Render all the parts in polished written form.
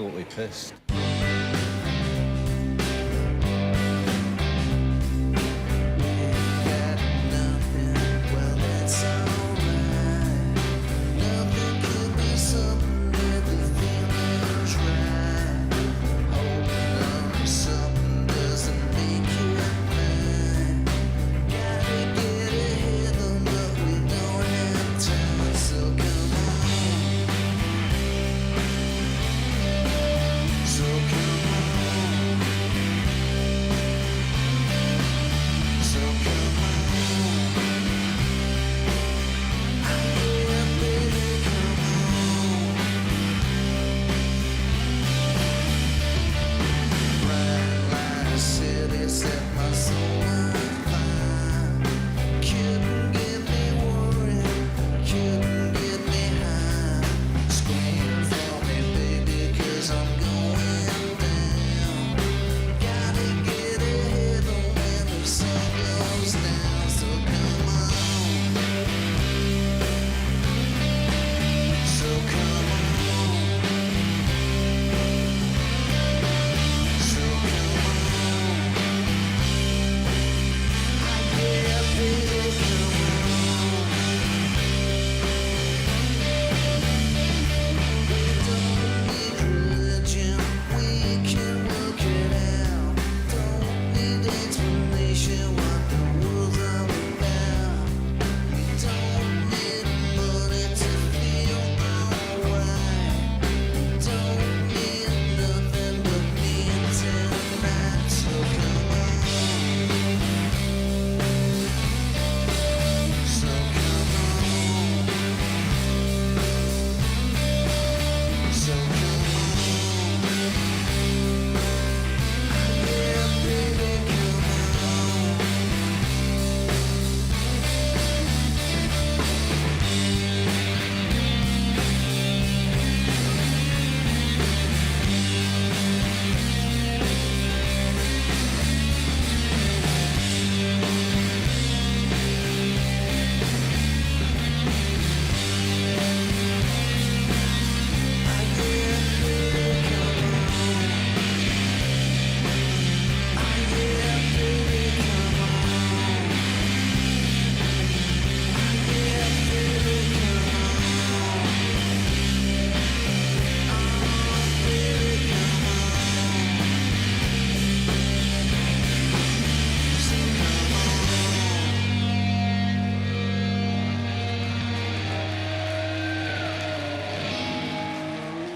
Totally pissed.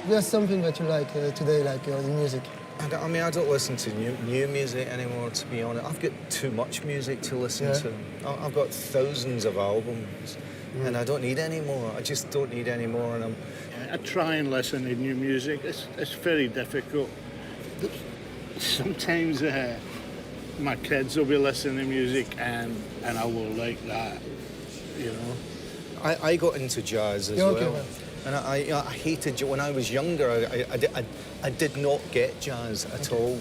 There's something that you like today, like the music. I mean, I don't listen to new music anymore, to be honest. I've got too much music to listen to. I've got thousands of albums, and I don't need any more. I just don't need any more. And I try and listen to new music. It's very difficult. Sometimes my kids will be listening to music, and I will like that, you know. I got into jazz as well. Okay, and I hated it when I was younger. I did not get jazz at all,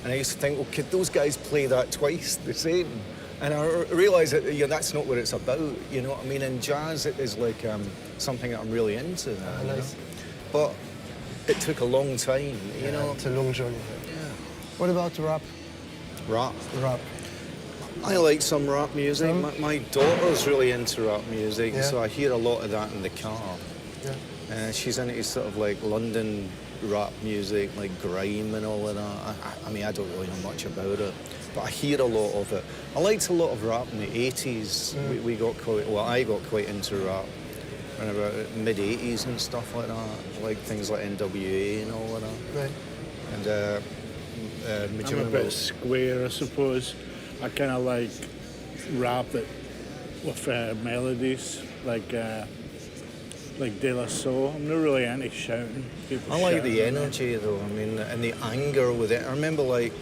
and I used to think, well, could those guys play that twice the same? And I realised that that's not what it's about. You know what I mean? And jazz is like something that I'm really into. Nice. But it took a long time. You know, it's a long journey. Yeah. What about rap? Rap. Rap. I like some rap music. My daughter's really into rap music, so I hear a lot of that in the car. Yeah. She's into sort of like London rap music, like grime and all of that. I mean, I don't really know much about it, but I hear a lot of it. I liked a lot of rap in the 80s. We got I got quite into rap in about mid-80s and stuff like that, like things like NWA and all of that. Right. And I'm a bit square, I suppose. I kind of like rap that with melodies, like De La Soul. I'm not really into shouting. I like the energy, though. I mean, and the anger with it. I remember, like,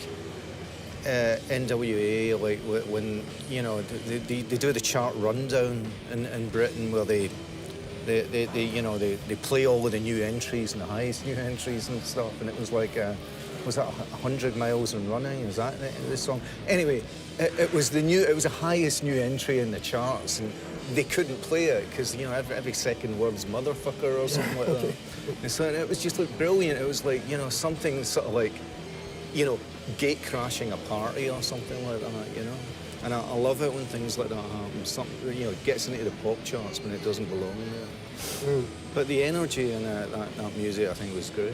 NWA, like, when, you know, they do the chart rundown in Britain where they play all of the new entries and the highest new entries and stuff, and it was like, was that 100 Miles and Running? Is that the song? Anyway, it was the highest new entry in the charts, and they couldn't play it because, you know, every second word's motherfucker or something like that. And so it was just like brilliant. It was like, you know, something sort of like, you know, gate crashing a party or something like that, you know. And I love it when things like that happen. Something, you know, gets into the pop charts when it doesn't belong there. But the energy in that music, I think, was great.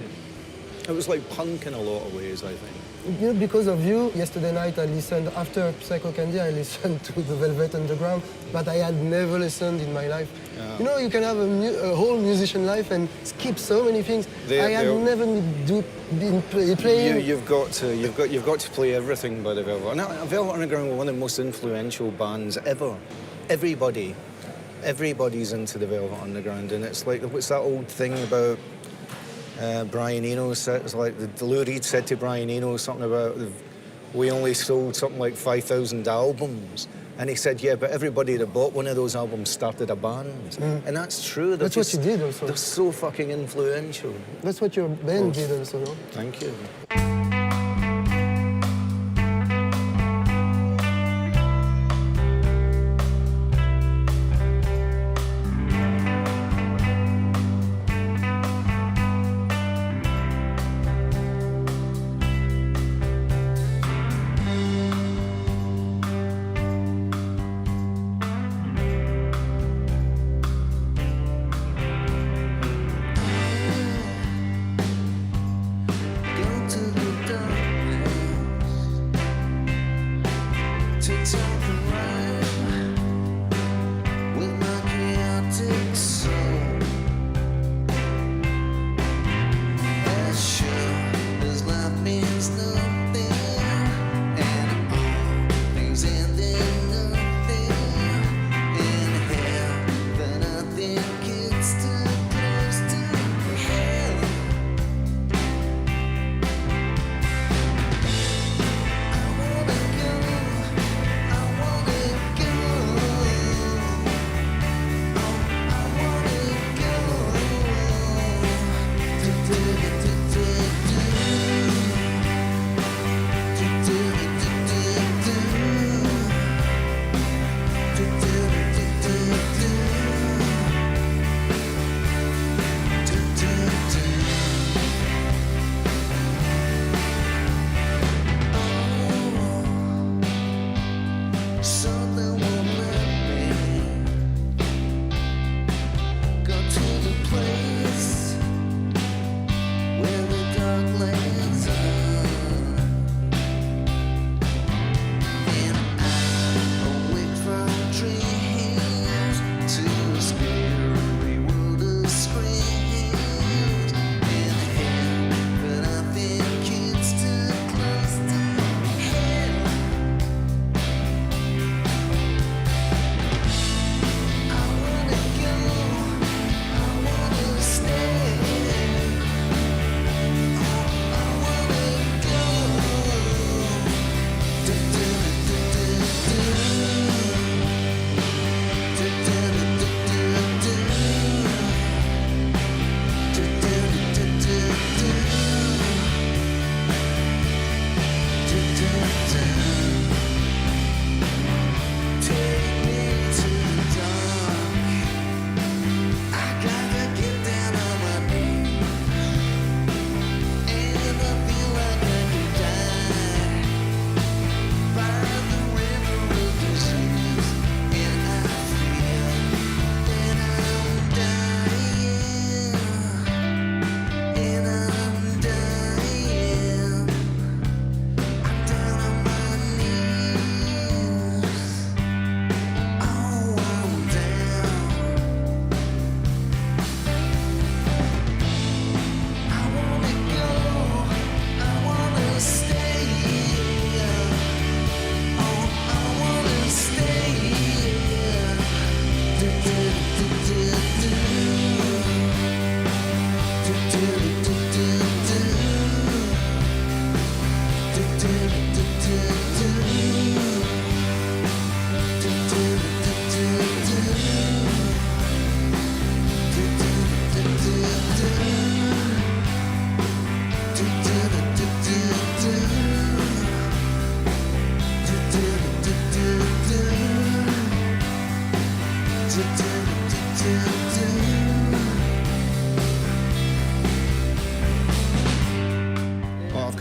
It was like punk in a lot of ways, I think. You know, because of you, yesterday night I listened, after Psycho Candy, I listened to the Velvet Underground, but I had never listened in my life. Yeah. You know, you can have a whole musician life and skip so many things. I had never been playing. You've got to play everything by the Velvet. And Velvet Underground were one of the most influential bands ever. Everybody's into the Velvet Underground, and it's like, what's that old thing about? Brian Eno said, it's like the Lou Reed said to Brian Eno something about, we only sold something like 5,000 albums. And he said, yeah, but everybody that bought one of those albums started a band. And that's true. That's what you did also. They're so fucking influential. That's what your band did also, no? Thank you. Go to the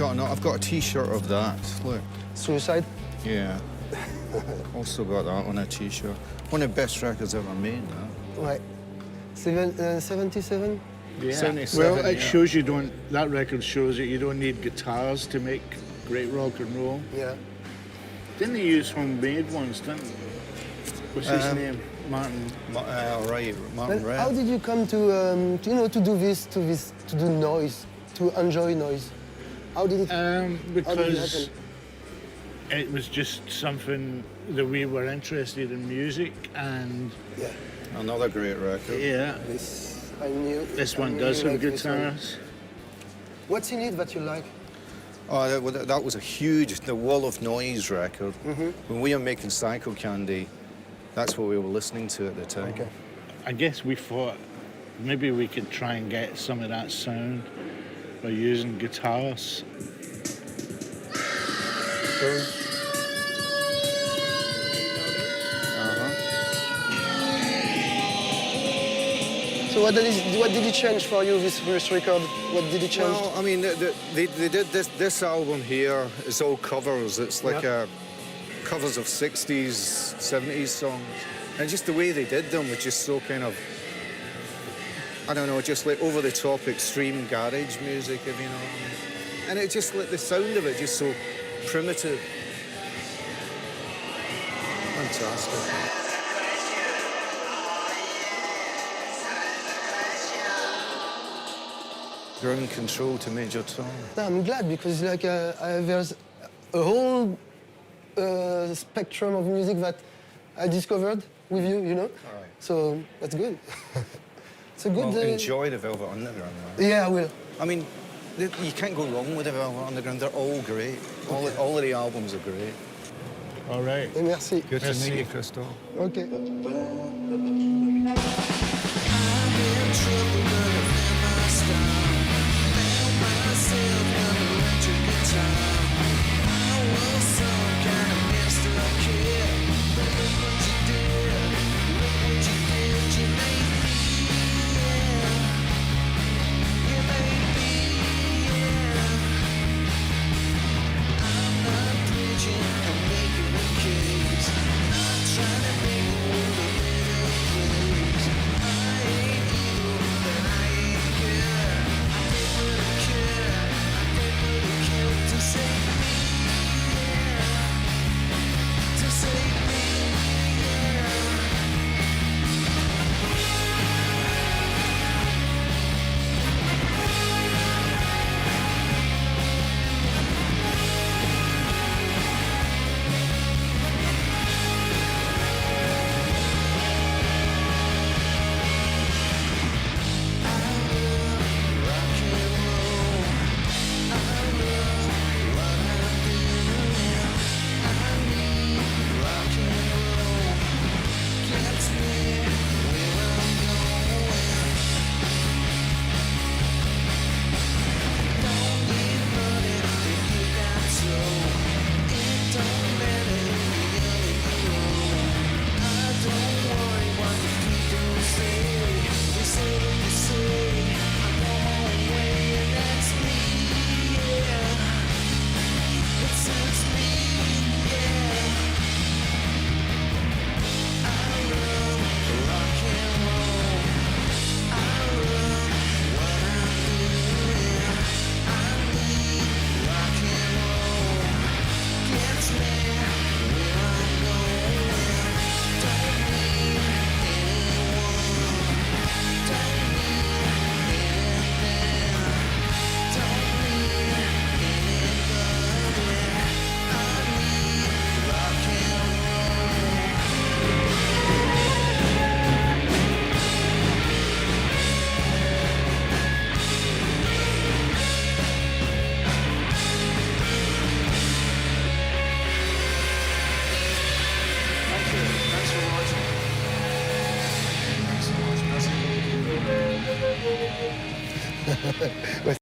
I've got a T-shirt of that. Look. Suicide? Yeah. Also got that on a T-shirt. One of the best records ever made. That. Ouais. 77? Yeah. 77, Well, it yeah. shows you don't. That record shows that you don't need guitars to make great rock and roll. Yeah. Didn't they use homemade ones? Didn't? What's his name? Martin. Right, Martin And Red. how did you come to to do this, to do noise, to enjoy noise? How did it? Because happen? it was just something that we were interested in music, and Yeah. Another great record. yeah, I knew. this I one knew does you have liked this one. guitars. What's in it that you like? Oh, that was a huge, the Wall of Noise record. When we were making Psycho Candy, that's what we were listening to at the time. Okay. I guess we thought maybe we could try and get some of that sound by using guitars. So what did it change for you, this first record? What did it change? Well, I mean, they did this album here is all covers. It's like covers of 60s, 70s songs. And just the way they did them was just so kind of, I don't know, just like over-the-top extreme garage music, if you know what I mean. And it just, like, the sound of it just so primitive. Fantastic. Ground control to Major Tom. No, I'm glad because like there's a whole spectrum of music that I discovered with you, you know. All right. So that's good. It's a good. Well, enjoy the Velvet Underground, man. Yeah, I will. I mean, you can't go wrong with the Velvet Underground. They're all great. All of the albums are great. All right. Et merci. Good Merci. to meet you, Crystal. Okay.